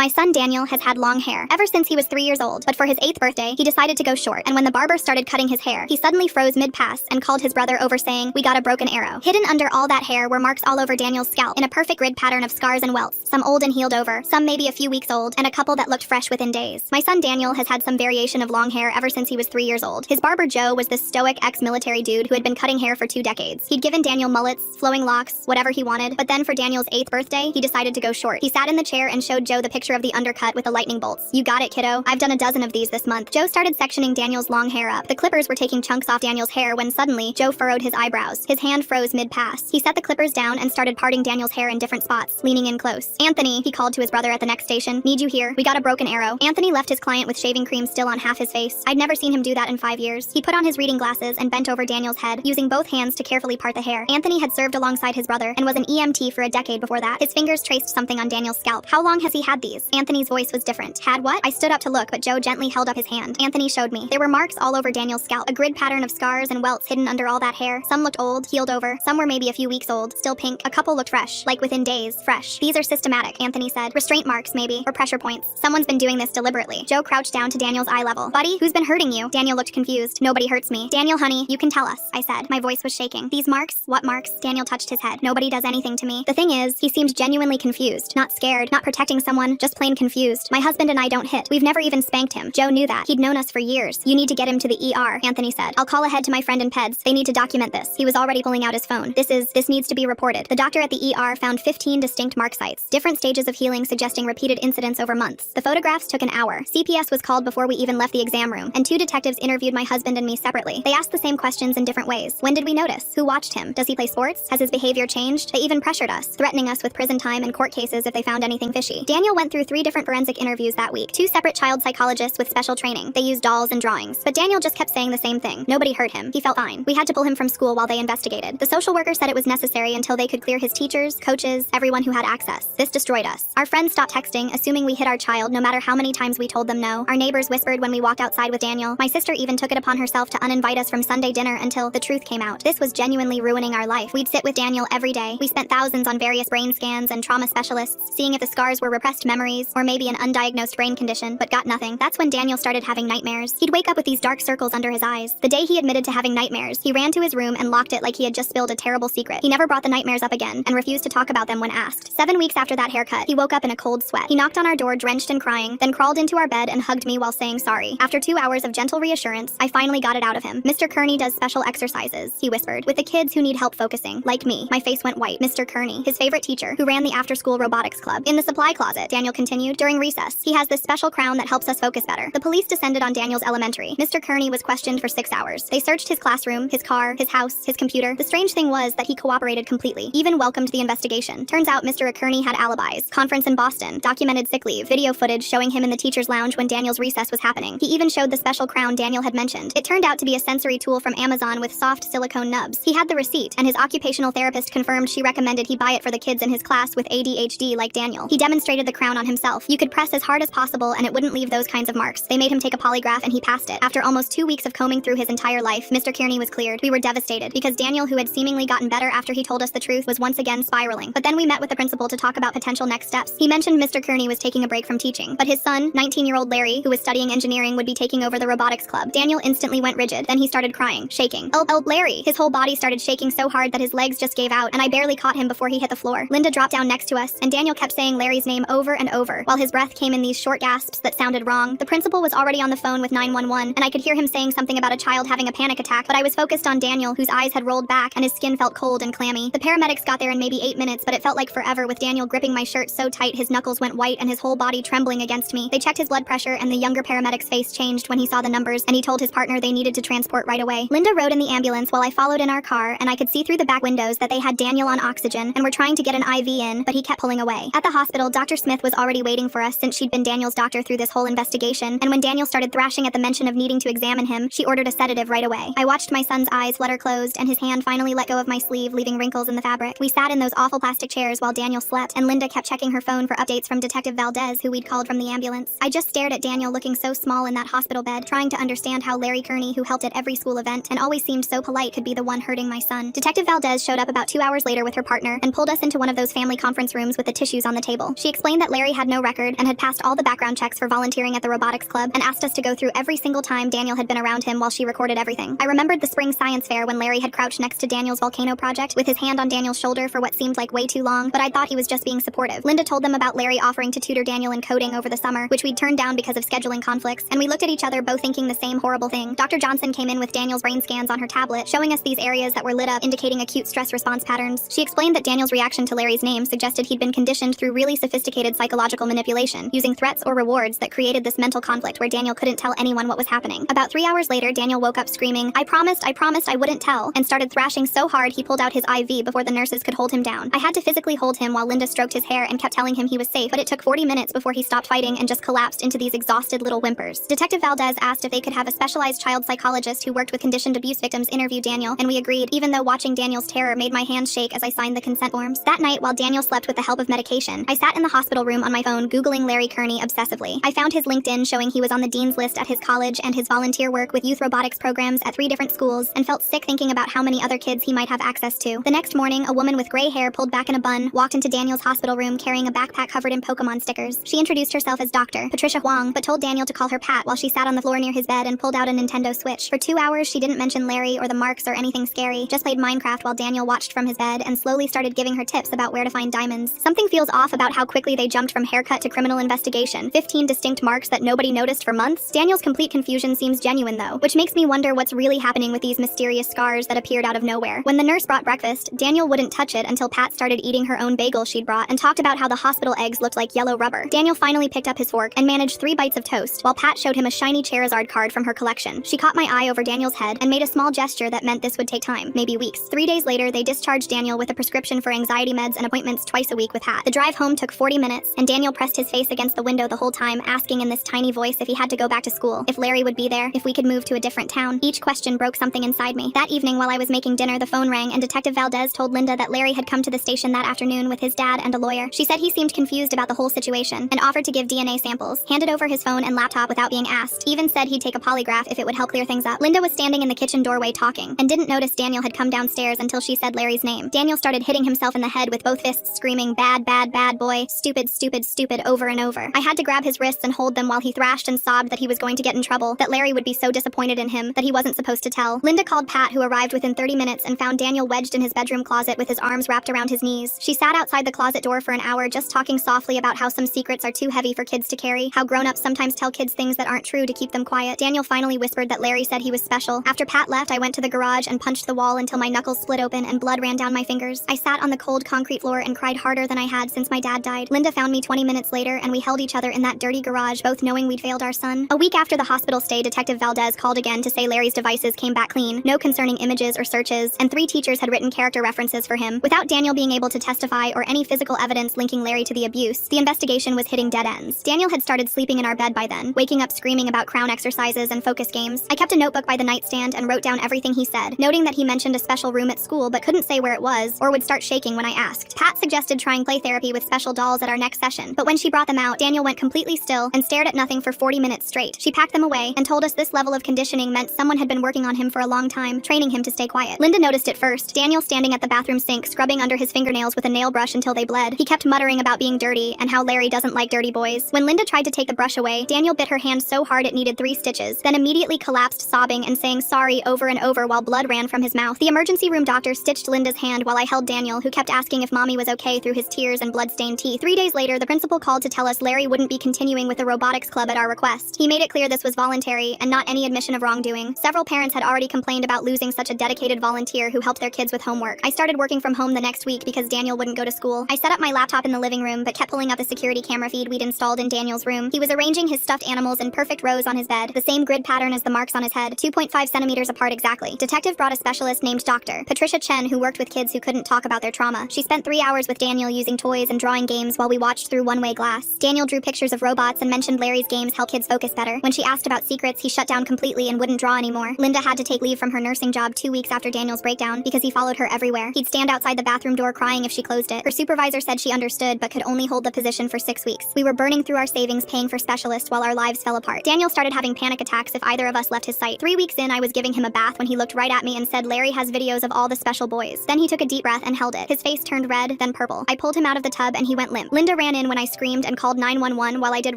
My son Daniel has had long hair ever since he was 3 years old, but for his 8th birthday, he decided to go short, and when the barber started cutting his hair, he suddenly froze mid-pass and called his brother over saying, "We got a broken arrow." Hidden under all that hair were marks all over Daniel's scalp in a perfect grid pattern of scars and welts, some old and healed over, some maybe a few weeks old, and a couple that looked fresh within days. My son Daniel has had some variation of long hair ever since he was 3 years old. His barber Joe was this stoic ex-military dude who had been cutting hair for 2 decades. He'd given Daniel mullets, flowing locks, whatever he wanted, but then for Daniel's 8th birthday, he decided to go short. He sat in the chair and showed Joe the picture of the undercut with the lightning bolts. "You got it, kiddo. I've done a dozen of these this month." Joe started sectioning Daniel's long hair up. The clippers were taking chunks off Daniel's hair when suddenly, Joe furrowed his eyebrows. His hand froze mid-pass. He set the clippers down and started parting Daniel's hair in different spots, leaning in close. "Anthony," he called to his brother at the next station, "need you here. We got a broken arrow." Anthony left his client with shaving cream still on half his face. I'd never seen him do that in 5 years. He put on his reading glasses and bent over Daniel's head, using both hands to carefully part the hair. Anthony had served alongside his brother and was an EMT for a decade before that. His fingers traced something on Daniel's scalp. "How long has he had these?" Anthony's voice was different. "Had what?" I stood up to look, but Joe gently held up his hand. Anthony showed me. There were marks all over Daniel's scalp, a grid pattern of scars and welts hidden under all that hair. Some looked old, healed over, some were maybe a few weeks old, still pink. A couple looked fresh, like within days, fresh. "These are systematic," Anthony said. "Restraint marks, maybe, or pressure points. Someone's been doing this deliberately." Joe crouched down to Daniel's eye level. "Buddy, who's been hurting you?" Daniel looked confused. "Nobody hurts me." "Daniel, honey, you can tell us," I said. My voice was shaking. "These marks? What marks?" Daniel touched his head. "Nobody does anything to me." The thing is, he seemed genuinely confused. Not scared, not protecting someone, just plain confused. "My husband and I don't hit. We've never even spanked him." Joe knew that. He'd known us for years. "You need to get him to the ER," Anthony said. "I'll call ahead to my friend in PEDS. They need to document this." He was already pulling out his phone. This needs to be reported." The doctor at the ER found 15 distinct mark sites, different stages of healing suggesting repeated incidents over months. The photographs took an hour. CPS was called before we even left the exam room, and 2 detectives interviewed my husband and me separately. They asked the same questions in different ways. When did we notice? Who watched him? Does he play sports? Has his behavior changed? They even pressured us, threatening us with prison time and court cases if they found anything fishy. Daniel went through 3 different forensic interviews that week. 2 separate child psychologists with special training. They used dolls and drawings. But Daniel just kept saying the same thing. Nobody hurt him. He felt fine. We had to pull him from school while they investigated. The social worker said it was necessary until they could clear his teachers, coaches, everyone who had access. This destroyed us. Our friends stopped texting, assuming we hit our child no matter how many times we told them no. Our neighbors whispered when we walked outside with Daniel. My sister even took it upon herself to uninvite us from Sunday dinner until the truth came out. This was genuinely ruining our life. We'd sit with Daniel every day. We spent thousands on various brain scans and trauma specialists, seeing if the scars were repressed memories or maybe an undiagnosed brain condition, but got nothing. That's when Daniel started having nightmares. He'd wake up with these dark circles under his eyes. The day he admitted to having nightmares, he ran to his room and locked it like he had just spilled a terrible secret. He never brought the nightmares up again and refused to talk about them when asked. 7 weeks after that haircut, he woke up in a cold sweat. He knocked on our door drenched and crying, then crawled into our bed and hugged me while saying sorry. After 2 hours of gentle reassurance, I finally got it out of him. "Mr. Kearney does special exercises," he whispered, "with the kids who need help focusing, like me." My face went white. "Mr. Kearney, his favorite teacher, who ran the after-school robotics club." "In the supply closet," Daniel continued, "during recess. He has this special crown that helps us focus better." The police descended on Daniel's elementary. Mr. Kearney was questioned for 6 hours. They searched his classroom, his car, his house, his computer. The strange thing was that he cooperated completely, even welcomed the investigation. Turns out Mr. Kearney had alibis, conference in Boston, documented sick leave, video footage showing him in the teacher's lounge when Daniel's recess was happening. He even showed the special crown Daniel had mentioned. It turned out to be a sensory tool from Amazon with soft silicone nubs. He had the receipt, and his occupational therapist confirmed she recommended he buy it for the kids in his class with ADHD like Daniel. He demonstrated the crown on himself. You could press as hard as possible and it wouldn't leave those kinds of marks. They made him take a polygraph and he passed it. After almost 2 weeks of combing through his entire life, Mr. Kearney was cleared. We were devastated because Daniel, who had seemingly gotten better after he told us the truth, was once again spiraling. But then we met with the principal to talk about potential next steps. He mentioned Mr. Kearney was taking a break from teaching, but his son, 19-year-old Larry, who was studying engineering, would be taking over the robotics club. Daniel instantly went rigid. Then he started crying, shaking. Oh, Larry! His whole body started shaking so hard that his legs just gave out, and I barely caught him before he hit the floor. Linda dropped down next to us, and Daniel kept saying Larry's name over and over, while his breath came in these short gasps that sounded wrong. The principal was already on the phone with 911, and I could hear him saying something about a child having a panic attack, but I was focused on Daniel, whose eyes had rolled back and his skin felt cold and clammy. The paramedics got there in maybe 8 minutes, but it felt like forever with Daniel gripping my shirt so tight his knuckles went white and his whole body trembling against me. They checked his blood pressure, and the younger paramedic's face changed when he saw the numbers, and he told his partner they needed to transport right away. Linda rode in the ambulance while I followed in our car, and I could see through the back windows that they had Daniel on oxygen and were trying to get an IV in, but he kept pulling away. At the hospital, Dr. Smith was already waiting for us since she'd been Daniel's doctor through this whole investigation, and when Daniel started thrashing at the mention of needing to examine him, she ordered a sedative right away. I watched my son's eyes flutter closed, and his hand finally let go of my sleeve, leaving wrinkles in the fabric. We sat in those awful plastic chairs while Daniel slept, and Linda kept checking her phone for updates from Detective Valdez, who we'd called from the ambulance. I just stared at Daniel looking so small in that hospital bed, trying to understand how Larry Kearney, who helped at every school event and always seemed so polite, could be the one hurting my son. Detective Valdez showed up about 2 hours later with her partner and pulled us into one of those family conference rooms with the tissues on the table. She explained that Larry had no record and had passed all the background checks for volunteering at the robotics club and asked us to go through every single time Daniel had been around him while she recorded everything. I remembered the spring science fair when Larry had crouched next to Daniel's volcano project with his hand on Daniel's shoulder for what seemed like way too long, but I thought he was just being supportive. Linda told them about Larry offering to tutor Daniel in coding over the summer, which we'd turned down because of scheduling conflicts, and we looked at each other both thinking the same horrible thing. Dr. Johnson came in with Daniel's brain scans on her tablet, showing us these areas that were lit up, indicating acute stress response patterns. She explained that Daniel's reaction to Larry's name suggested he'd been conditioned through really sophisticated psychological manipulation, using threats or rewards that created this mental conflict where Daniel couldn't tell anyone what was happening. About 3 hours later, Daniel woke up screaming, I promised I wouldn't tell," and started thrashing so hard he pulled out his IV before the nurses could hold him down. I had to physically hold him while Linda stroked his hair and kept telling him he was safe, but it took 40 minutes before he stopped fighting and just collapsed into these exhausted little whimpers. Detective Valdez asked if they could have a specialized child psychologist who worked with conditioned abuse victims interview Daniel, and we agreed, even though watching Daniel's terror made my hands shake as I signed the consent forms. That night, while Daniel slept with the help of medication, I sat in the hospital room on my phone Googling Larry Kearney obsessively. I found his LinkedIn showing he was on the dean's list at his college and his volunteer work with youth robotics programs at 3 different schools, and felt sick thinking about how many other kids he might have access to. The next morning, a woman with gray hair pulled back in a bun walked into Daniel's hospital room carrying a backpack covered in Pokemon stickers. She introduced herself as Dr. Patricia Huang, but told Daniel to call her Pat while she sat on the floor near his bed and pulled out a Nintendo Switch. For 2 hours, she didn't mention Larry or the marks or anything scary, just played Minecraft while Daniel watched from his bed and slowly started giving her tips about where to find diamonds. Something feels off about how quickly they jumped from haircut to criminal investigation. 15 distinct marks that nobody noticed for months? Daniel's complete confusion seems genuine though, which makes me wonder what's really happening with these mysterious scars that appeared out of nowhere. When the nurse brought breakfast, Daniel wouldn't touch it until Pat started eating her own bagel she'd brought and talked about how the hospital eggs looked like yellow rubber. Daniel finally picked up his fork and managed 3 bites of toast, while Pat showed him a shiny Charizard card from her collection. She caught my eye over Daniel's head and made a small gesture that meant this would take time, maybe weeks. 3 days later, they discharged Daniel with a prescription for anxiety meds and appointments twice a week with Pat. The drive home took 40 minutes, and Daniel pressed his face against the window the whole time, asking in this tiny voice if he had to go back to school, if Larry would be there, if we could move to a different town. Each question broke something inside me. That evening, while I was making dinner, the phone rang, and Detective Valdez told Linda that Larry had come to the station that afternoon with his dad and a lawyer. She said he seemed confused about the whole situation and offered to give DNA samples, handed over his phone and laptop without being asked, even said he'd take a polygraph if it would help clear things up. Linda was standing in the kitchen doorway talking, and didn't notice Daniel had come downstairs until she said Larry's name. Daniel started hitting himself in the head with both fists, screaming, "Bad, bad, bad boy, stupid, stupid, stupid," over and over. I had to grab his wrists and hold them while he thrashed and sobbed that he was going to get in trouble, that Larry would be so disappointed in him, that he wasn't supposed to tell. Linda called Pat, who arrived within 30 minutes and found Daniel wedged in his bedroom closet with his arms wrapped around his knees. She sat outside the closet door for an hour just talking softly about how some secrets are too heavy for kids to carry, how grown-ups sometimes tell kids things that aren't true to keep them quiet. Daniel finally whispered that Larry said he was special. After Pat left, I went to the garage and punched the wall until my knuckles split open and blood ran down my fingers. I sat on the cold concrete floor and cried harder than I had since my dad died. Linda found me 20 minutes later, and we held each other in that dirty garage, both knowing we'd failed our son. A week after the hospital stay, Detective Valdez called again to say Larry's devices came back clean, no concerning images or searches, and 3 teachers had written character references for him. Without Daniel being able to testify or any physical evidence linking Larry to the abuse, the investigation was hitting dead ends. Daniel had started sleeping in our bed by then, waking up screaming about crown exercises and focus games. I kept a notebook by the nightstand and wrote down everything he said, noting that he mentioned a special room at school but couldn't say where it was or would start shaking when I asked. Pat suggested trying play therapy with special dolls at our next session, but when she brought them out, Daniel went completely still and stared at nothing for 40 minutes straight. She packed them away and told us this level of conditioning meant someone had been working on him for a long time, training him to stay quiet. Linda noticed it first. Daniel standing at the bathroom sink, scrubbing under his fingernails with a nail brush until they bled. He kept muttering about being dirty and how Larry doesn't like dirty boys. When Linda tried to take the brush away, Daniel bit her hand so hard it needed 3 stitches, then immediately collapsed sobbing and saying sorry over and over while blood ran from his mouth. The emergency room doctor stitched Linda's hand while I held Daniel, who kept asking if mommy was okay through his tears and blood-stained teeth. 3 days later, the principal called to tell us Larry wouldn't be continuing with the robotics club at our request. He made it clear this was voluntary and not any admission of wrongdoing. Several parents had already complained about losing such a dedicated volunteer who helped their kids with homework. I started working from home the next week because Daniel wouldn't go to school. I set up my laptop in the living room but kept pulling up the security camera feed we'd installed in Daniel's room. He was arranging his stuffed animals in perfect rows on his bed, the same grid pattern as the marks on his head, 2.5 centimeters apart exactly. Detective brought a specialist named Dr. Patricia Chen who worked with kids who couldn't talk about their trauma. She spent 3 hours with Daniel using toys and drawing games while we watched through one-way glass. Daniel drew pictures of robots and mentioned Larry's games help kids focus better. When she asked about secrets, he shut down completely and wouldn't draw anymore. Linda had to take leave from her nursing job 2 weeks after Daniel's breakdown because he followed her everywhere. He'd stand outside the bathroom door crying if she closed it. Her supervisor said she understood but could only hold the position for 6 weeks. We were burning through our savings paying for specialists while our lives fell apart. Daniel started having panic attacks if either of us left his sight. 3 weeks in, I was giving him a bath when he looked right at me and said Larry has videos of all the special boys. Then he took a deep breath and held it. His face turned red, then purple. I pulled him out of the tub and he went limp. Linda ran went in when I screamed and called 911 while I did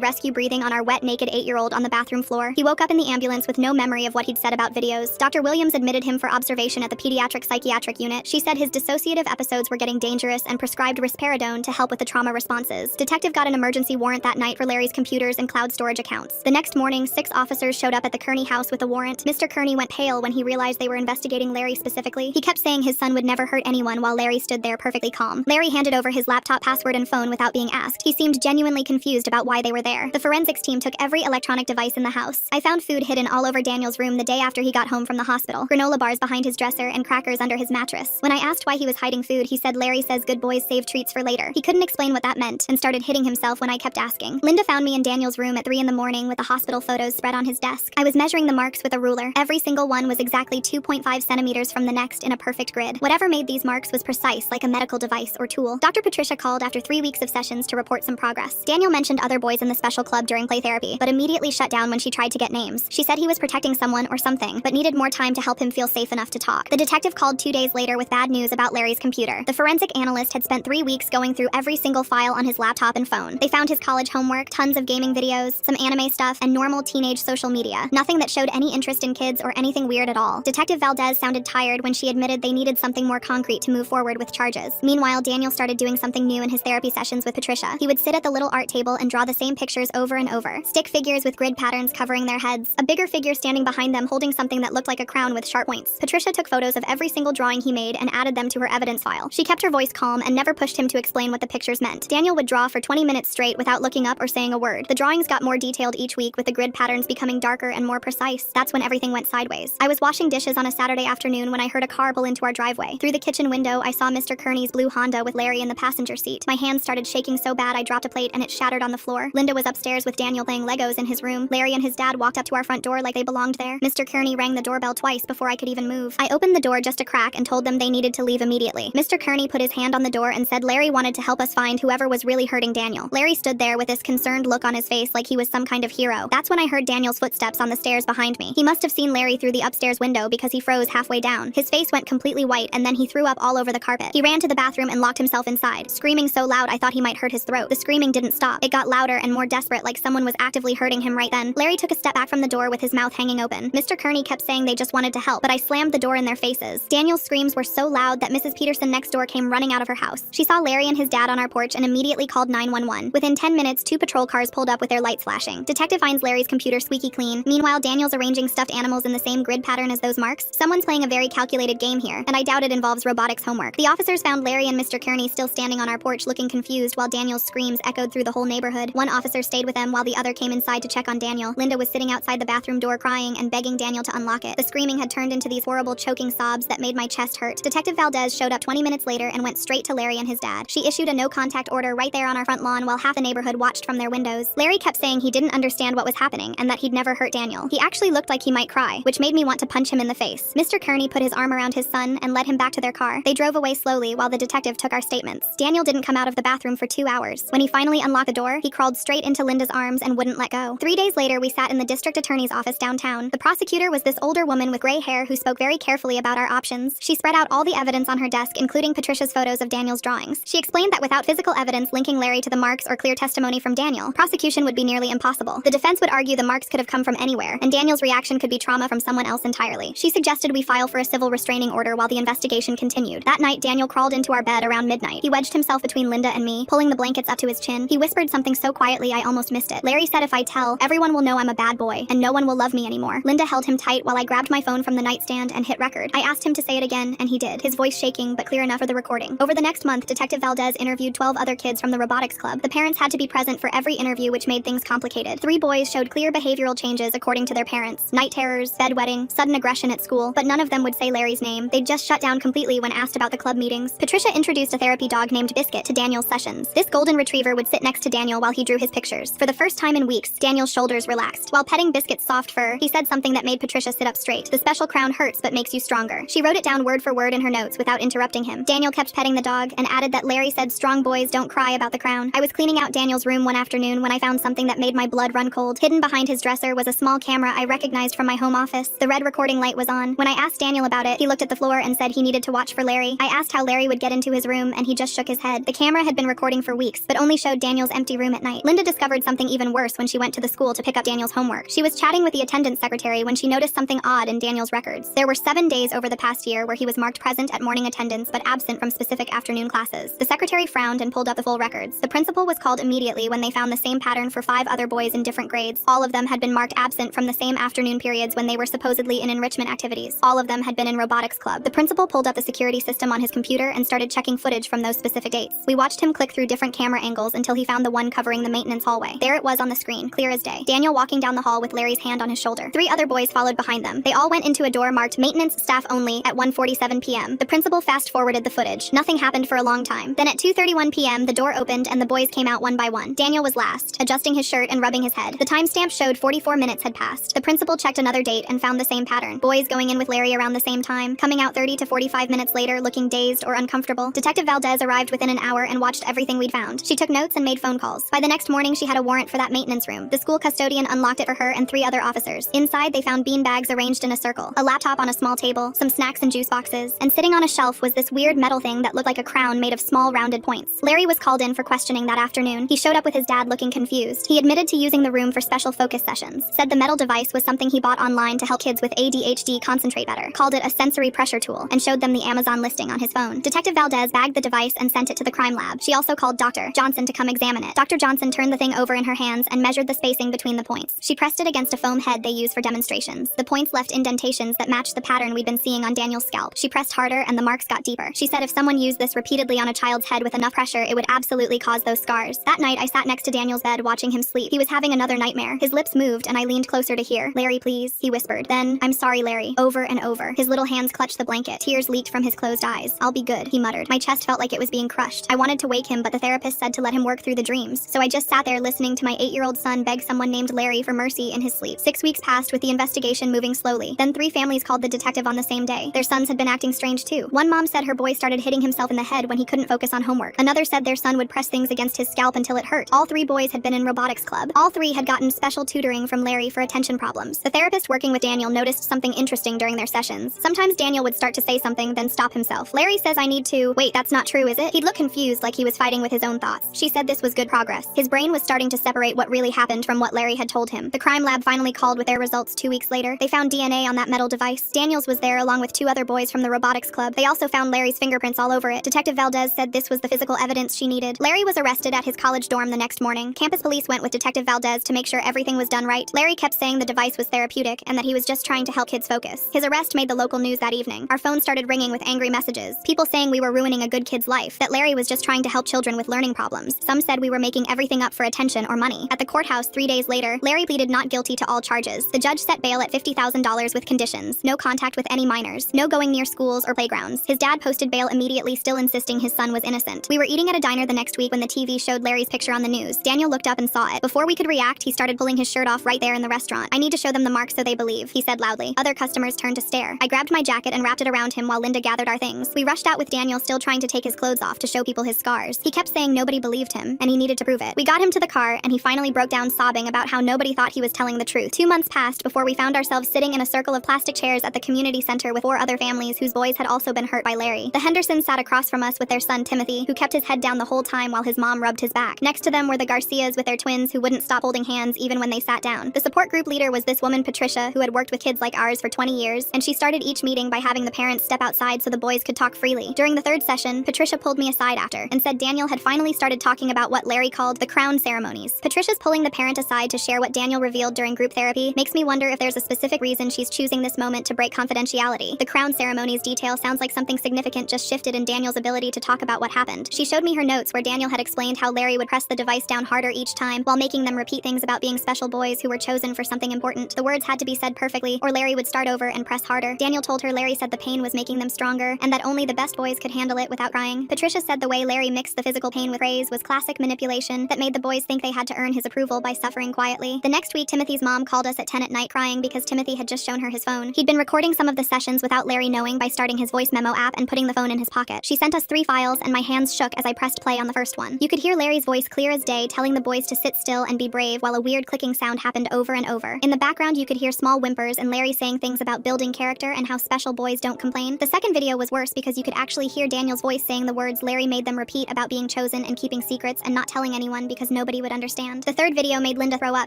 rescue breathing on our wet, naked 8-year-old on the bathroom floor. He woke up in the ambulance with no memory of what he'd said about videos. Dr. Williams admitted him for observation at the pediatric psychiatric unit. She said his dissociative episodes were getting dangerous and prescribed risperidone to help with the trauma responses. Detective got an emergency warrant that night for Larry's computers and cloud storage accounts. The next morning, 6 officers showed up at the Kearney house with a warrant. Mr. Kearney went pale when he realized they were investigating Larry specifically. He kept saying his son would never hurt anyone while Larry stood there perfectly calm. Larry handed over his laptop password and phone without being asked. He seemed genuinely confused about why they were there. The forensics team took every electronic device in the house. I found food hidden all over Daniel's room the day after he got home from the hospital. Granola bars behind his dresser and crackers under his mattress. When I asked why he was hiding food, he said Larry says good boys save treats for later. He couldn't explain what that meant and started hitting himself when I kept asking. Linda found me in Daniel's room at 3 in the morning with the hospital photos spread on his desk. I was measuring the marks with a ruler. Every single one was exactly 2.5 centimeters from the next in a perfect grid. Whatever made these marks was precise, like a medical device or tool. Dr. Patricia called after 3 weeks of sessions to report some progress. Daniel mentioned other boys in the special club during play therapy, but immediately shut down when she tried to get names. She said he was protecting someone or something, but needed more time to help him feel safe enough to talk. The detective called 2 days later with bad news about Larry's computer. The forensic analyst had spent 3 weeks going through every single file on his laptop and phone. They found his college homework, tons of gaming videos, some anime stuff, and normal teenage social media. Nothing that showed any interest in kids or anything weird at all. Detective Valdez sounded tired when she admitted they needed something more concrete to move forward with charges. Meanwhile, Daniel started doing something new in his therapy sessions with Patricia. He would sit at the little art table and draw the same pictures over and over. Stick figures with grid patterns covering their heads. A bigger figure standing behind them holding something that looked like a crown with sharp points. Patricia took photos of every single drawing he made and added them to her evidence file. She kept her voice calm and never pushed him to explain what the pictures meant. Daniel would draw for 20 minutes straight without looking up or saying a word. The drawings got more detailed each week, with the grid patterns becoming darker and more precise. That's when everything went sideways. I was washing dishes on a Saturday afternoon when I heard a car pull into our driveway. Through the kitchen window, I saw Mr. Kearney's blue Honda with Larry in the passenger seat. My hands started shaking so bad I dropped a plate and it shattered on the floor. Linda was upstairs with Daniel playing Legos in his room. Larry and his dad walked up to our front door like they belonged there. Mr. Kearney rang the doorbell twice before I could even move. I opened the door just a crack and told them they needed to leave immediately. Mr. Kearney put his hand on the door and said Larry wanted to help us find whoever was really hurting Daniel. Larry stood there with this concerned look on his face like he was some kind of hero. That's when I heard Daniel's footsteps on the stairs behind me. He must have seen Larry through the upstairs window because he froze halfway down. His face went completely white and then he threw up all over the carpet. He ran to the bathroom and locked himself inside, screaming so loud I thought he might hurt his throat. The screaming didn't stop. It got louder and more desperate, like someone was actively hurting him right then. Larry took a step back from the door with his mouth hanging open. Mr. Kearney kept saying they just wanted to help, but I slammed the door in their faces. Daniel's screams were so loud that Mrs. Peterson next door came running out of her house. She saw Larry and his dad on our porch and immediately called 911. Within 10 minutes, 2 patrol cars pulled up with their lights flashing. Detective finds Larry's computer squeaky clean. Meanwhile, Daniel's arranging stuffed animals in the same grid pattern as those marks. Someone's playing a very calculated game here, and I doubt it involves robotics homework. The officers found Larry and Mr. Kearney still standing on our porch looking confused while Daniel's screams echoed through the whole neighborhood. One officer stayed with them while the other came inside to check on Daniel. Linda was sitting outside the bathroom door crying and begging Daniel to unlock it. The screaming had turned into these horrible choking sobs that made my chest hurt. Detective Valdez showed up 20 minutes later and went straight to Larry and his dad. She issued a no-contact order right there on our front lawn while half the neighborhood watched from their windows. Larry kept saying he didn't understand what was happening and that he'd never hurt Daniel. He actually looked like he might cry, which made me want to punch him in the face. Mr. Kearney put his arm around his son and led him back to their car. They drove away slowly while the detective took our statements. Daniel didn't come out of the bathroom for 2 hours. When he finally unlocked the door, he crawled straight into Linda's arms and wouldn't let go. 3 days later, we sat in the district attorney's office downtown. The prosecutor was this older woman with gray hair who spoke very carefully about our options. She spread out all the evidence on her desk, including Patricia's photos of Daniel's drawings. She explained that without physical evidence linking Larry to the marks or clear testimony from Daniel, prosecution would be nearly impossible. The defense would argue the marks could have come from anywhere, and Daniel's reaction could be trauma from someone else entirely. She suggested we file for a civil restraining order while the investigation continued. That night, Daniel crawled into our bed around midnight. He wedged himself between Linda and me, pulling the blankets up to his chin. He whispered something so quietly I almost missed it. Larry said if I tell, everyone will know I'm a bad boy, and no one will love me anymore. Linda held him tight while I grabbed my phone from the nightstand and hit record. I asked him to say it again, and he did, his voice shaking but clear enough for the recording. Over the next month, Detective Valdez interviewed 12 other kids from the robotics club. The parents had to be present for every interview, which made things complicated. 3 boys showed clear behavioral changes according to their parents. Night terrors, bedwetting, sudden aggression at school, but none of them would say Larry's name. They'd just shut down completely when asked about the club meetings. Patricia introduced a therapy dog named Biscuit to Daniel's sessions. This golden retriever would sit next to Daniel while he drew his pictures. For the first time in weeks, Daniel's shoulders relaxed. While petting Biscuit's soft fur, he said something that made Patricia sit up straight. The special crown hurts but makes you stronger. She wrote it down word for word in her notes without interrupting him. Daniel kept petting the dog and added that Larry said strong boys don't cry about the crown. I was cleaning out Daniel's room one afternoon when I found something that made my blood run cold. Hidden behind his dresser was a small camera I recognized from my home office. The red recording light was on. When I asked Daniel about it, he looked at the floor and said he needed to watch for Larry. I asked how Larry would get into his room and he just shook his head. The camera had been recording for weeks. weeks, but only showed Daniel's empty room at night. Linda discovered something even worse when she went to the school to pick up Daniel's homework. She was chatting with the attendance secretary when she noticed something odd in Daniel's records. There were 7 days over the past year where he was marked present at morning attendance but absent from specific afternoon classes. The secretary frowned and pulled up the full records. The principal was called immediately when they found the same pattern for 5 other boys in different grades. All of them had been marked absent from the same afternoon periods when they were supposedly in enrichment activities. All of them had been in robotics club. The principal pulled up the security system on his computer and started checking footage from those specific dates. We watched him click through different camera angles until he found the one covering the maintenance hallway. There it was on the screen, clear as day. Daniel walking down the hall with Larry's hand on his shoulder. 3 other boys followed behind them. They all went into a door marked maintenance staff only at 1:47 p.m. The principal fast-forwarded the footage. Nothing happened for a long time. Then at 2:31 p.m. the door opened and the boys came out one by one. Daniel was last, adjusting his shirt and rubbing his head. The timestamp showed 44 minutes had passed. The principal checked another date and found the same pattern. Boys going in with Larry around the same time, coming out 30 to 45 minutes later looking dazed or uncomfortable. Detective Valdez arrived within an hour and watched everything we'd found. She took notes and made phone calls. By the next morning she had a warrant for that maintenance room. The school custodian unlocked it for her and 3 other officers. Inside they found bean bags arranged in a circle, a laptop on a small table, some snacks and juice boxes, and sitting on a shelf was this weird metal thing that looked like a crown made of small rounded points. Larry was called in for questioning that afternoon. He showed up with his dad looking confused. He admitted to using the room for special focus sessions, said the metal device was something he bought online to help kids with ADHD concentrate better, called it a sensory pressure tool, and showed them the Amazon listing on his phone. Detective Valdez bagged the device and sent it to the crime lab. She also called Dr. Johnson to come examine it. Dr. Johnson turned the thing over in her hands and measured the spacing between the points. She pressed it against a foam head they use for demonstrations. The points left indentations that matched the pattern we'd been seeing on Daniel's scalp. She pressed harder and the marks got deeper. She said if someone used this repeatedly on a child's head with enough pressure, it would absolutely cause those scars. That night, I sat next to Daniel's bed watching him sleep. He was having another nightmare. His lips moved and I leaned closer to hear. "Larry, please," he whispered. Then, "I'm sorry, Larry," over and over. His little hands clutched the blanket. Tears leaked from his closed eyes. "I'll be good," he muttered. My chest felt like it was being crushed. I wanted to wake him, but the therapist said to let him work through the dreams. So I just sat there listening to my 8-year-old son beg someone named Larry for mercy in his sleep. 6 weeks passed with the investigation moving slowly. Then 3 families called the detective on the same day. Their sons had been acting strange too. One mom said her boy started hitting himself in the head when he couldn't focus on homework. Another said their son would press things against his scalp until it hurt. All 3 boys had been in robotics club. All 3 had gotten special tutoring from Larry for attention problems. The therapist working with Daniel noticed something interesting during their sessions. Sometimes Daniel would start to say something, then stop himself. "Larry says I need to..." "Wait, that's not true, is it?" He'd look confused like he was fighting with his own thoughts. She said this was good progress. His brain was starting to separate what really happened from what Larry had told him. The crime lab finally called with their results 2 weeks later. They found DNA on that metal device. Daniel's was there along with 2 other boys from the robotics club. They also found Larry's fingerprints all over it. Detective Valdez said this was the physical evidence she needed. Larry was arrested at his college dorm the next morning. Campus police went with Detective Valdez to make sure everything was done right. Larry kept saying the device was therapeutic and that he was just trying to help kids focus. His arrest made the local news that evening. Our phone started ringing with angry messages. People saying we were ruining a good kid's life, that Larry was just trying to help children with learning problems. Some said we were making everything up for attention or money. At the courthouse 3 days later, Larry pleaded not guilty to all charges. The judge set bail at $50,000 with conditions: no contact with any minors, no going near schools or playgrounds. His dad posted bail immediately, still insisting his son was innocent. We were eating at a diner the next week when the TV showed Larry's picture on the news. Daniel looked up and saw it. Before we could react, he started pulling his shirt off right there in the restaurant. "I need to show them the marks so they believe," he said loudly. Other customers turned to stare. I grabbed my jacket and wrapped it around him while Linda gathered our things. We rushed out with Daniel still trying to take his clothes off to show people his scars. He kept saying nobody believed him, and he needed to prove it. We got him to the car, and he finally broke down sobbing about how nobody thought he was telling the truth. 2 months passed before we found ourselves sitting in a circle of plastic chairs at the community center with 4 other families whose boys had also been hurt by Larry. The Hendersons sat across from us with their son Timothy, who kept his head down the whole time while his mom rubbed his back. Next to them were the Garcias with their twins who wouldn't stop holding hands even when they sat down. The support group leader was this woman Patricia, who had worked with kids like ours for 20 years, and she started each meeting by having the parents step outside so the boys could talk freely. During the 3rd session, Patricia pulled me aside after and said Daniel had finally started talking about what Larry called the crown ceremonies. Patricia's pulling the parent aside to share what Daniel revealed during group therapy makes me wonder if there's a specific reason she's choosing this moment to break confidentiality. The crown ceremonies detail sounds like something significant just shifted in Daniel's ability to talk about what happened. She showed me her notes where Daniel had explained how Larry would press the device down harder each time while making them repeat things about being special boys who were chosen for something important. The words had to be said perfectly or Larry would start over and press harder. Daniel told her Larry said the pain was making them stronger and that only the best boys could handle it without crying. Patricia said the way Larry mixed the physical pain with praise was classic manipulation that made the boys think they had to earn his approval by suffering quietly. The next week, Timothy's mom called us at 10 at night crying because Timothy had just shown her his phone. He'd been recording some of the sessions without Larry knowing by starting his voice memo app and putting the phone in his pocket. She sent us 3 files and my hands shook as I pressed play on the first one. You could hear Larry's voice clear as day telling the boys to sit still and be brave while a weird clicking sound happened over and over. In the background, you could hear small whimpers and Larry saying things about building character and how special boys don't complain. The second video was worse because you could actually hear Daniel's voice saying the words Larry made them repeat about being chosen hidden and keeping secrets and not telling anyone because nobody would understand. The third video made Linda throw up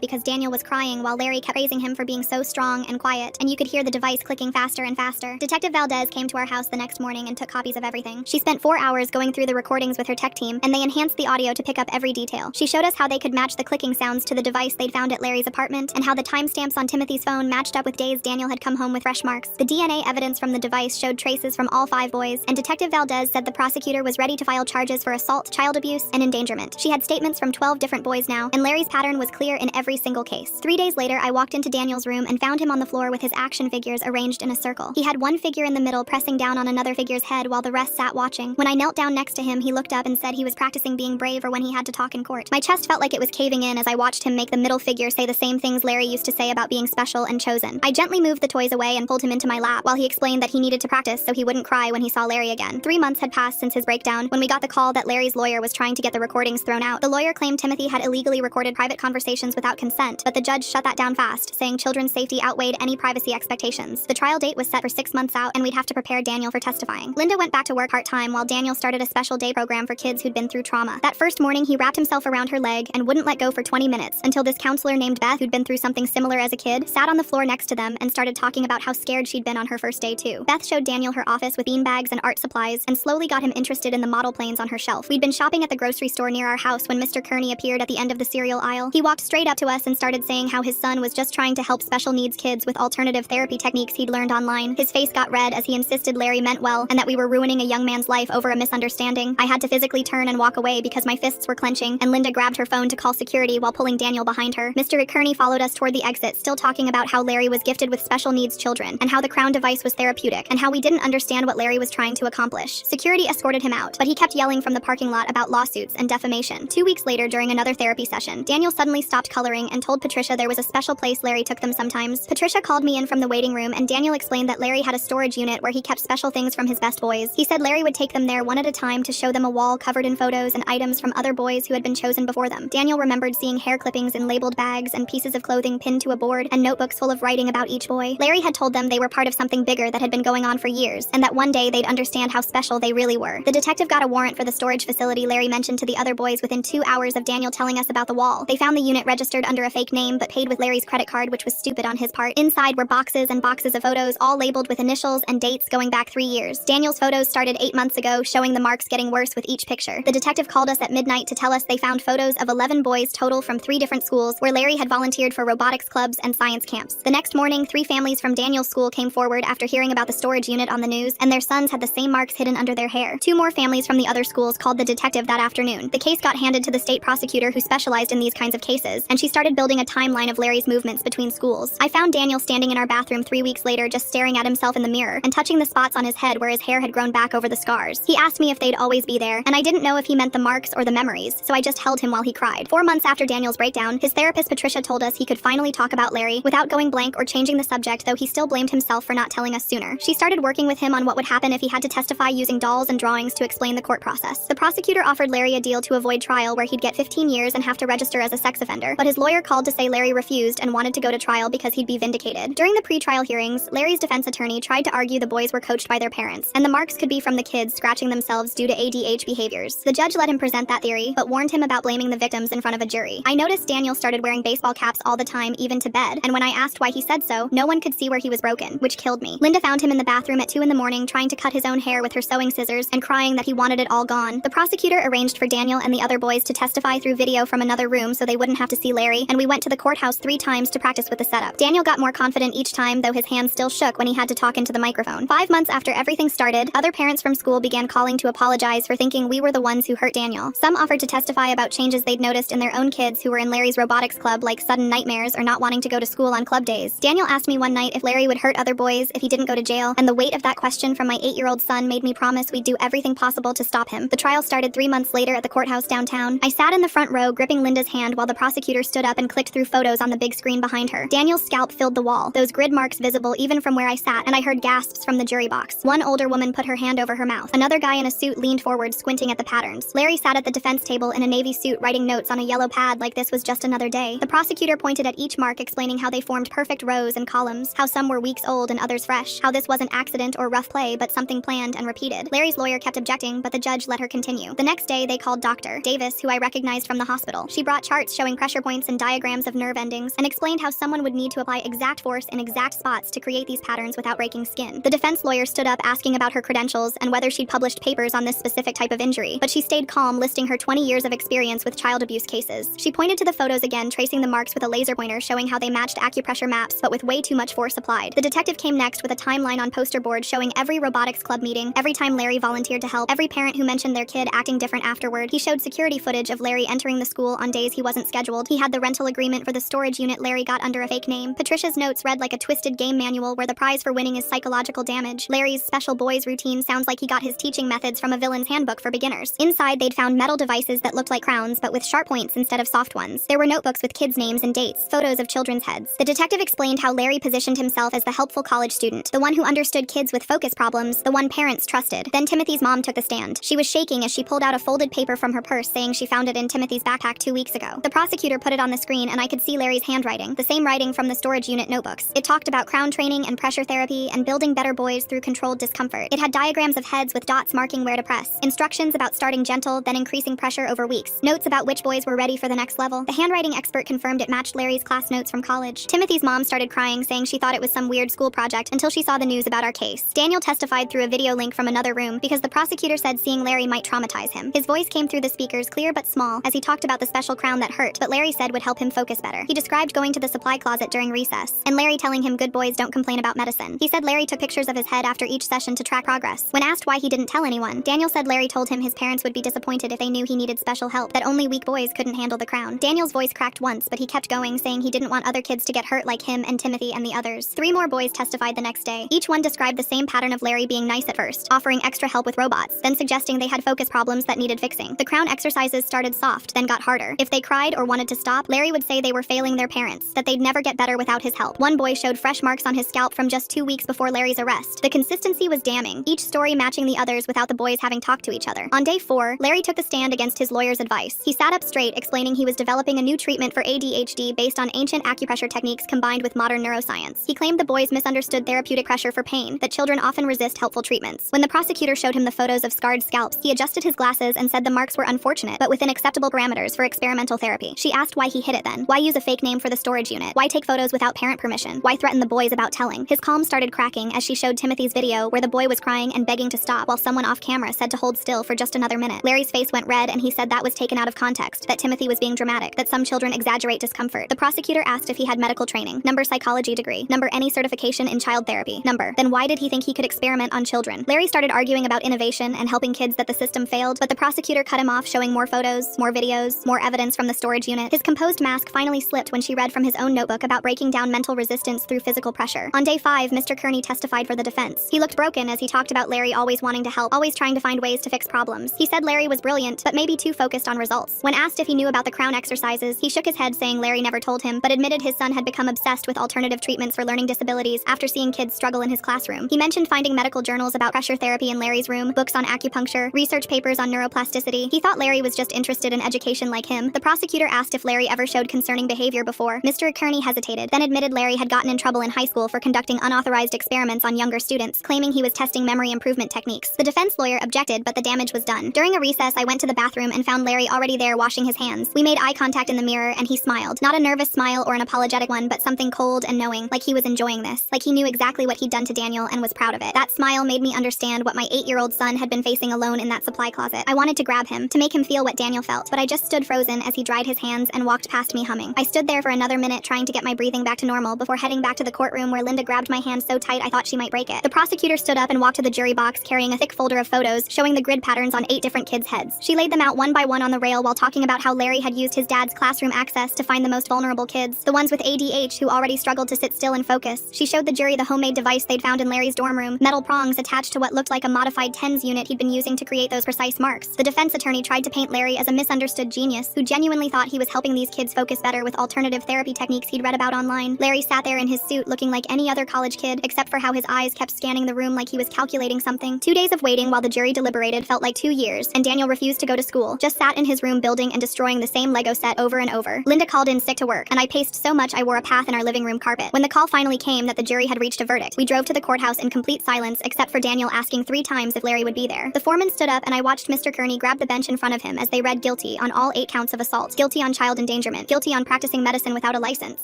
because Daniel was crying while Larry kept praising him for being so strong and quiet, and you could hear the device clicking faster and faster. Detective Valdez came to our house the next morning and took copies of everything. She spent 4 hours going through the recordings with her tech team, and they enhanced the audio to pick up every detail. She showed us how they could match the clicking sounds to the device they'd found at Larry's apartment, and how the timestamps on Timothy's phone matched up with days Daniel had come home with fresh marks. The DNA evidence from the device showed traces from all 5 boys, and Detective Valdez said the prosecutor was ready to file charges for assault, child abuse, and endangerment. She had statements from 12 different boys now, and Larry's pattern was clear in every single case. 3 days later, I walked into Daniel's room and found him on the floor with his action figures arranged in a circle. He had one figure in the middle pressing down on another figure's head while the rest sat watching. When I knelt down next to him, he looked up and said he was practicing being brave or when he had to talk in court. My chest felt like it was caving in as I watched him make the middle figure say the same things Larry used to say about being special and chosen. I gently moved the toys away and pulled him into my lap while he explained that he needed to practice so he wouldn't cry when he saw Larry again. 3 months had passed since his breakdown when we got the call that Larry's lawyer was trying to get the recordings thrown out. The lawyer claimed Timothy had illegally recorded private conversations without consent, but the judge shut that down fast, saying children's safety outweighed any privacy expectations. The trial date was set for 6 months out, and we'd have to prepare Daniel for testifying. Linda went back to work part-time while Daniel started a special day program for kids who'd been through trauma. That first morning, he wrapped himself around her leg and wouldn't let go for 20 minutes until this counselor named Beth, who'd been through something similar as a kid, sat on the floor next to them and started talking about how scared she'd been on her first day too. Beth showed Daniel her office with beanbags and art supplies and slowly got him interested in the model planes on her shelf. We'd been shopping at the grocery store near our house when Mr. Kearney appeared at the end of the cereal aisle. He walked straight up to us and started saying how his son was just trying to help special needs kids with alternative therapy techniques he'd learned online. His face got red as he insisted Larry meant well and that we were ruining a young man's life over a misunderstanding. I had to physically turn and walk away because my fists were clenching, and Linda grabbed her phone to call security while pulling Daniel behind her. Mr. Kearney followed us toward the exit, still talking about how Larry was gifted with special needs children, and how the crown device was therapeutic, and how we didn't understand what Larry was trying to accomplish. Security escorted him out, but he kept yelling from the parking lot about lawsuits and defamation. 2 weeks later, during another therapy session, Daniel suddenly stopped coloring and told Patricia there was a special place Larry took them sometimes. Patricia called me in from the waiting room, and Daniel explained that Larry had a storage unit where he kept special things from his best boys. He said Larry would take them there one at a time to show them a wall covered in photos and items from other boys who had been chosen before them. Daniel remembered seeing hair clippings in labeled bags and pieces of clothing pinned to a board and notebooks full of writing about each boy. Larry had told them they were part of something bigger that had been going on for years, and that one day they'd understand how special they really were. The detective got a warrant for the storage facility Larry mentioned to the other boys within 2 hours of Daniel telling us about the wall. They found the unit registered under a fake name but paid with Larry's credit card, which was stupid on his part. Inside were boxes and boxes of photos, all labeled with initials and dates going back 3 years. Daniel's photos started 8 months ago, showing the marks getting worse with each picture. The detective called us at midnight to tell us they found photos of 11 boys total from 3 different schools where Larry had volunteered for robotics clubs and science camps. The next morning, 3 families from Daniel's school came forward after hearing about the storage unit on the news, and their sons had the same marks hidden under their hair. 2 more families from the other schools called the detective that afternoon. The case got handed to the state prosecutor who specialized in these kinds of cases, and she started building a timeline of Larry's movements between schools. I found Daniel standing in our bathroom 3 weeks later just staring at himself in the mirror and touching the spots on his head where his hair had grown back over the scars. He asked me if they'd always be there, and I didn't know if he meant the marks or the memories, so I just held him while he cried. 4 months after Daniel's breakdown, his therapist Patricia told us he could finally talk about Larry without going blank or changing the subject, though he still blamed himself for not telling us sooner. She started working with him on what would happen if he had to testify using dolls and drawings to explain the court process. The prosecutor offered Larry a deal to avoid trial where he'd get 15 years and have to register as a sex offender, but his lawyer called to say Larry refused and wanted to go to trial because he'd be vindicated. During the pre-trial hearings, Larry's defense attorney tried to argue the boys were coached by their parents, and the marks could be from the kids scratching themselves due to ADH behaviors. The judge let him present that theory, but warned him about blaming the victims in front of a jury. I noticed Daniel started wearing baseball caps all the time, even to bed, and when I asked why he said so, no one could see where he was broken, which killed me. Linda found him in the bathroom at 2 in the morning trying to cut his own hair with her sewing scissors and crying that he wanted it all gone. The prosecutor arranged for Daniel and the other boys to testify through video from another room so they wouldn't have to see Larry, and we went to the courthouse 3 times to practice with the setup. Daniel got more confident each time, though his hands still shook when he had to talk into the microphone. 5 months after everything started, other parents from school began calling to apologize for thinking we were the ones who hurt Daniel. Some offered to testify about changes they'd noticed in their own kids who were in Larry's robotics club, like sudden nightmares or not wanting to go to school on club days. Daniel asked me one night if Larry would hurt other boys if he didn't go to jail, and the weight of that question from my 8-year-old son made me promise we'd do everything possible to stop him. The trial started 3 months later at the courthouse downtown. I sat in the front row gripping Linda's hand while the prosecutor stood up and clicked through photos on the big screen behind her. Daniel's scalp filled the wall, those grid marks visible even from where I sat, and I heard gasps from the jury box. One older woman put her hand over her mouth. Another guy in a suit leaned forward, squinting at the patterns. Larry sat at the defense table in a navy suit writing notes on a yellow pad like this was just another day. The prosecutor pointed at each mark, explaining how they formed perfect rows and columns, how some were weeks old and others fresh, how this wasn't accident or rough play but something planned and repeated. Larry's lawyer kept objecting, but the judge let her continue. The next next day, they called Dr. Davis, who I recognized from the hospital. She brought charts showing pressure points and diagrams of nerve endings, and explained how someone would need to apply exact force in exact spots to create these patterns without breaking skin. The defense lawyer stood up asking about her credentials and whether she'd published papers on this specific type of injury, but she stayed calm, listing her 20 years of experience with child abuse cases. She pointed to the photos again, tracing the marks with a laser pointer, showing how they matched acupressure maps, but with way too much force applied. The detective came next with a timeline on poster board showing every robotics club meeting, every time Larry volunteered to help, every parent who mentioned their kid acting different afterward. He showed security footage of Larry entering the school on days he wasn't scheduled. He had the rental agreement for the storage unit Larry got under a fake name. Patricia's notes read like a twisted game manual where the prize for winning is psychological damage. Larry's special boys routine sounds like he got his teaching methods from a villain's handbook for beginners. Inside, they'd found metal devices that looked like crowns, but with sharp points instead of soft ones. There were notebooks with kids' names and dates, photos of children's heads. The detective explained how Larry positioned himself as the helpful college student, the one who understood kids with focus problems, the one parents trusted. Then Timothy's mom took the stand. She was shaking as she pulled out a folded paper from her purse, saying she found it in Timothy's backpack 2 weeks ago. The prosecutor put it on the screen, and I could see Larry's handwriting, the same writing from the storage unit notebooks. It talked about crown training and pressure therapy and building better boys through controlled discomfort. It had diagrams of heads with dots marking where to press, instructions about starting gentle, then increasing pressure over weeks, notes about which boys were ready for the next level. The handwriting expert confirmed it matched Larry's class notes from college. Timothy's mom started crying, saying she thought it was some weird school project until she saw the news about our case. Daniel testified through a video link from another room because the prosecutor said seeing Larry might traumatize him. His voice came through the speakers, clear but small, as he talked about the special crown that hurt, but Larry said would help him focus better. He described going to the supply closet during recess, and Larry telling him good boys don't complain about medicine. He said Larry took pictures of his head after each session to track progress. When asked why he didn't tell anyone, Daniel said Larry told him his parents would be disappointed if they knew he needed special help, that only weak boys couldn't handle the crown. Daniel's voice cracked once, but he kept going, saying he didn't want other kids to get hurt like him and Timothy and the others. 3 more boys testified the next day. Each one described the same pattern of Larry being nice at first, offering extra help with robots, then suggesting they had focus problems that needed fixing. The crown exercises started soft, then got harder. If they cried or wanted to stop, Larry would say they were failing their parents, that they'd never get better without his help. One boy showed fresh marks on his scalp from just 2 weeks before Larry's arrest. The consistency was damning, each story matching the others without the boys having talked to each other. On day 4, Larry took the stand against his lawyer's advice. He sat up straight, explaining he was developing a new treatment for ADHD based on ancient acupressure techniques combined with modern neuroscience. He claimed the boys misunderstood therapeutic pressure for pain, that children often resist helpful treatments. When the prosecutor showed him the photos of scarred scalps, he adjusted his glasses and said the marks were unfortunate, but within acceptable parameters for experimental therapy. She asked why he hid it then. Why use a fake name for the storage unit? Why take photos without parent permission? Why threaten the boys about telling? His calm started cracking as she showed Timothy's video where the boy was crying and begging to stop while someone off camera said to hold still for just another minute. Larry's face went red and he said that was taken out of context, that Timothy was being dramatic, that some children exaggerate discomfort. The prosecutor asked if he had medical training. Number psychology degree. Number any certification in child therapy. Number then why did he think he could experiment on children? Larry started arguing about innovation and helping kids that the system failed, but the prosecutor cut him off, showing more photos, more videos, more evidence from the storage unit. His composed mask finally slipped when she read from his own notebook about breaking down mental resistance through physical pressure. On day 5, Mr. Kearney testified for the defense. He looked broken as he talked about Larry always wanting to help, always trying to find ways to fix problems. He said Larry was brilliant, but maybe too focused on results. When asked if he knew about the crown exercises, he shook his head, saying Larry never told him, but admitted his son had become obsessed with alternative treatments for learning disabilities after seeing kids struggle in his classroom. He mentioned finding medical journals about pressure therapy in Larry's room, books on acupuncture, research papers on neuroplasticity. He thought Larry was just interested in education like him. The prosecutor asked if Larry ever showed concerning behavior before. Mr. Kearney hesitated, then admitted Larry had gotten in trouble in high school for conducting unauthorized experiments on younger students, claiming he was testing memory improvement techniques. The defense lawyer objected, but the damage was done. During a recess, I went to the bathroom and found Larry already there washing his hands. We made eye contact in the mirror and he smiled. Not a nervous smile or an apologetic one, but something cold and knowing, like he was enjoying this, like he knew exactly what he'd done to Daniel and was proud of it. That smile made me understand what my 8-year-old son had been facing alone in that supply closet. I wanted to grab him, to make him feel what Daniel felt, but I just stood frozen as he dried his hands and walked past me humming. I stood there for another minute trying to get my breathing back to normal before heading back to the courtroom where Linda grabbed my hand so tight I thought she might break it. The prosecutor stood up and walked to the jury box carrying a thick folder of photos showing the grid patterns on 8 different kids' heads. She laid them out one by one on the rail while talking about how Larry had used his dad's classroom access to find the most vulnerable kids, the ones with ADH who already struggled to sit still and focus. She showed the jury the homemade device they'd found in Larry's dorm room, metal prongs attached to what looked like a modified TENS unit he'd been using to create those precise marks. The defense attorney tried to paint Larry as a misunderstood genius who genuinely thought he was helping these kids focus better with alternative therapy techniques he'd read about online. Larry sat there in his suit looking like any other college kid, except for how his eyes kept scanning the room like he was calculating something. 2 days of waiting while the jury deliberated felt like 2 years, and Daniel refused to go to school, just sat in his room building and destroying the same Lego set over and over. Linda called in sick to work, and I paced so much I wore a path in our living room carpet. When the call finally came that the jury had reached a verdict, we drove to the courthouse in complete silence except for Daniel asking 3 times if Larry would be there. The foreman stood up and I watched Mr. Kearney grabbed the bench in front of him as they read guilty on all 8 counts of assault, guilty on child endangerment, guilty on practicing medicine without a license.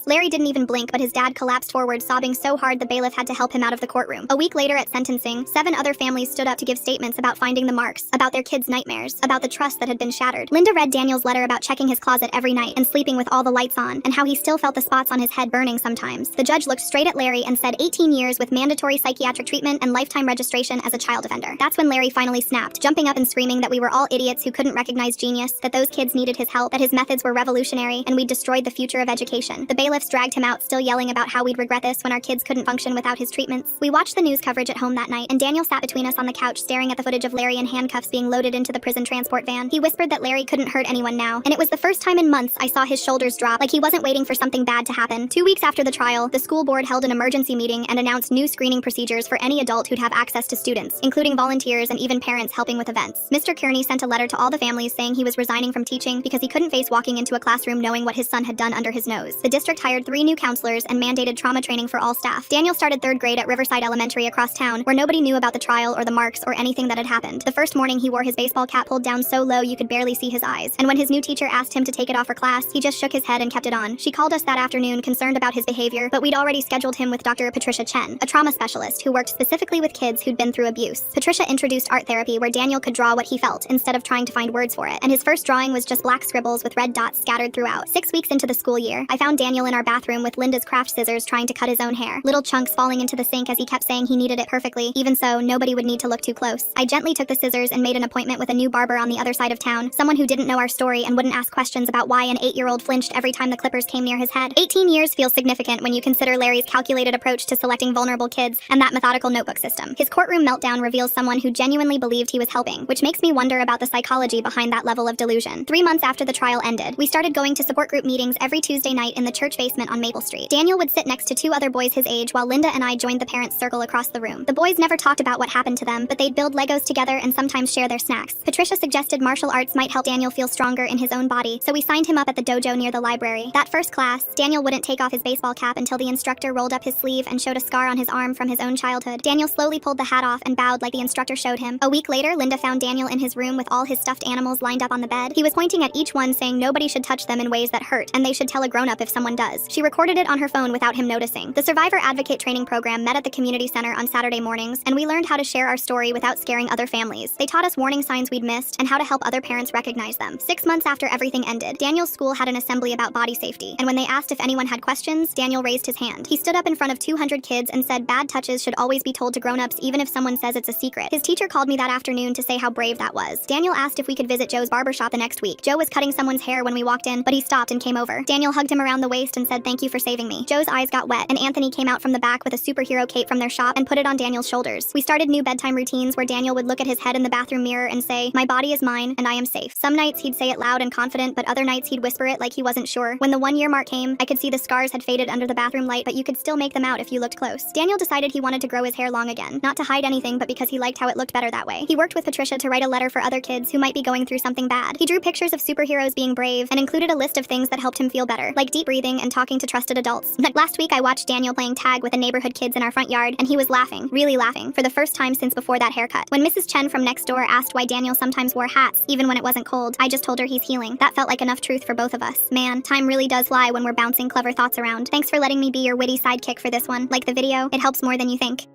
Larry didn't even blink, but his dad collapsed forward, sobbing so hard the bailiff had to help him out of the courtroom. A week later at sentencing, 7 other families stood up to give statements about finding the marks, about their kids' nightmares, about the trust that had been shattered. Linda read Daniel's letter about checking his closet every night and sleeping with all the lights on, and how he still felt the spots on his head burning sometimes. The judge looked straight at Larry and said 18 years with mandatory psychiatric treatment and lifetime registration as a child offender. That's when Larry finally snapped, jumping up and screaming that we were all idiots who couldn't recognize genius, that those kids needed his help, that his methods were revolutionary, and we'd destroyed the future of education. The bailiffs dragged him out, still yelling about how we'd regret this when our kids couldn't function without his treatments. We watched the news coverage at home that night, and Daniel sat between us on the couch staring at the footage of Larry in handcuffs being loaded into the prison transport van. He whispered that Larry couldn't hurt anyone now, and it was the first time in months I saw his shoulders drop, like he wasn't waiting for something bad to happen. 2 weeks after the trial, the school board held an emergency meeting and announced new screening procedures for any adult who'd have access to students, including volunteers and even parents helping with events. Mr. Kearney sent a letter to all the families saying he was resigning from teaching because he couldn't face walking into a classroom knowing what his son had done under his nose. The district hired 3 new counselors and mandated trauma training for all staff. Daniel started 3rd grade at Riverside Elementary across town, where nobody knew about the trial or the marks or anything that had happened. The first morning he wore his baseball cap pulled down so low you could barely see his eyes, and when his new teacher asked him to take it off for class, he just shook his head and kept it on. She called us that afternoon concerned about his behavior, but we'd already scheduled him with Dr. Patricia Chen, a trauma specialist who worked specifically with kids who'd been through abuse. Patricia introduced art therapy where Daniel could draw what he felt instead of trying to find words for it, and his first drawing was just black scribbles with red dots scattered throughout. 6 weeks into the school year, I found Daniel in our bathroom with Linda's craft scissors trying to cut his own hair, little chunks falling into the sink as he kept saying he needed it perfectly. Even so, nobody would need to look too close. I gently took the scissors and made an appointment with a new barber on the other side of town, someone who didn't know our story and wouldn't ask questions about why an 8-year-old flinched every time the clippers came near his head. 18 years feels significant when you consider Larry's calculated approach to selecting vulnerable kids and that methodical notebook system. His courtroom meltdown reveals someone who genuinely believed he was helping, which makes me wonder about the psychology behind that level of delusion. 3 months after the trial ended, we started going to support group meetings every Tuesday night in the church basement on Maple Street. Daniel would sit next to 2 other boys his age while Linda and I joined the parents' circle across the room. The boys never talked about what happened to them, but they'd build Legos together and sometimes share their snacks. Patricia suggested martial arts might help Daniel feel stronger in his own body, so we signed him up at the dojo near the library. That first class, Daniel wouldn't take off his baseball cap until the instructor rolled up his sleeve and showed a scar on his arm from his own childhood. Daniel slowly pulled the hat off and bowed like the instructor showed him. A week later, Linda found Daniel in his room with all his stuffed animals lined up on the bed. He was pointing at each one saying nobody should touch them in ways that hurt, and they should tell a grown-up if someone does. She recorded it on her phone without him noticing. The Survivor Advocate Training Program met at the community center on Saturday mornings, and we learned how to share our story without scaring other families. They taught us warning signs we'd missed and how to help other parents recognize them. 6 months after everything ended, Daniel's school had an assembly about body safety, and when they asked if anyone had questions, Daniel raised his hand. He stood up in front of 200 kids and said bad touches should always be told to grown-ups even if someone says it's a secret. His teacher called me that afternoon to say how brave that was. Daniel asked if we could visit Joe's barbershop the next week. Joe was cutting someone's hair when we walked in, but he stopped and came over. Daniel hugged him around the waist and said thank you for saving me. Joe's eyes got wet, and Anthony came out from the back with a superhero cape from their shop and put it on Daniel's shoulders. We started new bedtime routines where Daniel would look at his head in the bathroom mirror and say, my body is mine and I am safe. Some nights he'd say it loud and confident, but other nights he'd whisper it like he wasn't sure. When the 1-year mark came, I could see the scars had faded under the bathroom light, but you could still make them out if you looked close. Daniel decided he wanted to grow his hair long again, not to hide anything, but because he liked how it looked better that way. He worked with Patricia to write a letter for other kids who might be going through something bad. He drew pictures of superheroes being brave and included a list of things that helped him feel better, like deep breathing and talking to trusted adults. Last week I watched Daniel playing tag with the neighborhood kids in our front yard, and he was laughing, really laughing, for the first time since before that haircut. When Mrs. Chen from next door asked why Daniel sometimes wore hats, even when it wasn't cold, I just told her he's healing. That felt like enough truth for both of us. Man, time really does fly when we're bouncing clever thoughts around. Thanks for letting me be your witty sidekick for this one. Like the video, it helps more than you think.